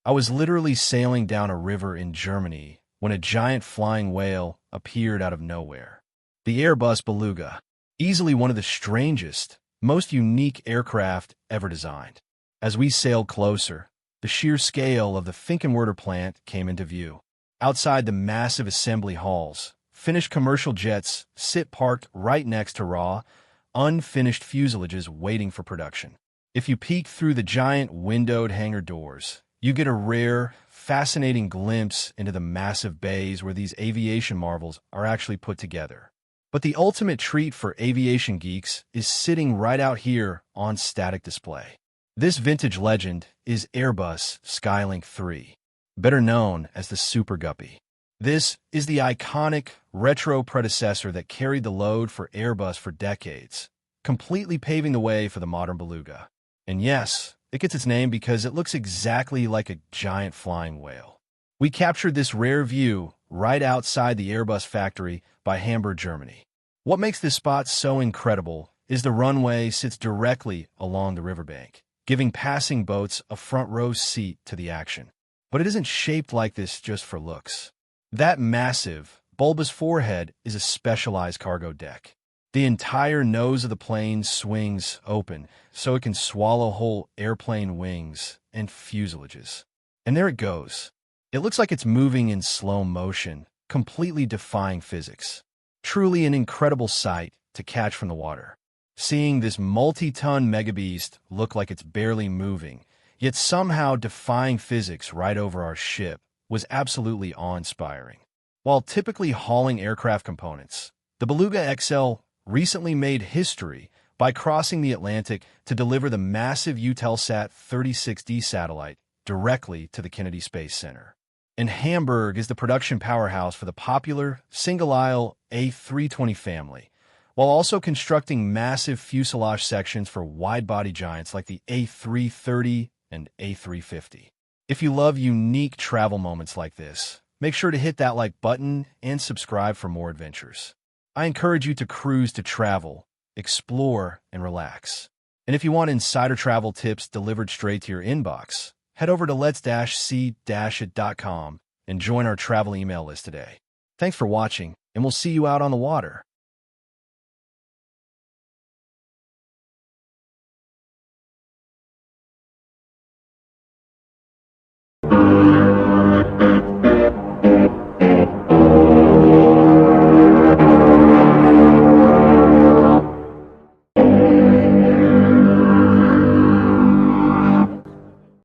I was literally sailing down a river in Germany when a giant flying whale appeared out of nowhere. The Airbus Beluga, easily one of the strangest, most unique aircraft ever designed. As we sailed closer, the sheer scale of the Finkenwerder plant came into view. Outside the massive assembly halls, finished commercial jets sit parked right next to raw, unfinished fuselages waiting for production. If you peek through the giant windowed hangar doors, you get a rare, fascinating glimpse into the massive bays where these aviation marvels are actually put together. But the ultimate treat for aviation geeks is sitting right out here on static display. This vintage legend is Airbus Skylink 3, better known as the Super Guppy. This is the iconic, retro predecessor that carried the load for Airbus for decades, completely paving the way for the modern Beluga. And yes, it gets its name because it looks exactly like a giant flying whale. We captured this rare view right outside the Airbus factory by Hamburg, Germany. What makes this spot so incredible is the runway sits directly along the riverbank, giving passing boats a front row seat to the action. But it isn't shaped like this just for looks. That massive, bulbous forehead is a specialized cargo deck. The entire nose of the plane swings open so it can swallow whole airplane wings and fuselages. And there it goes. It looks like it's moving in slow motion, completely defying physics. Truly an incredible sight to catch from the water. Seeing this multi-ton megabeast look like it's barely moving, yet somehow defying physics right over our ship, was absolutely awe-inspiring. While typically hauling aircraft components, the Beluga XL recently made history by crossing the Atlantic to deliver the massive Eutelsat 36D satellite directly to the Kennedy Space Center. And Hamburg is the production powerhouse for the popular single-aisle A320 family, while also constructing massive fuselage sections for wide-body giants like the A330 and A350. If you love unique travel moments like this, make sure to hit that like button and subscribe for more adventures. I encourage you to cruise to travel, explore, and relax. And if you want insider travel tips delivered straight to your inbox, head over to lets-see-it.com and join our travel email list today. Thanks for watching, and we'll see you out on the water.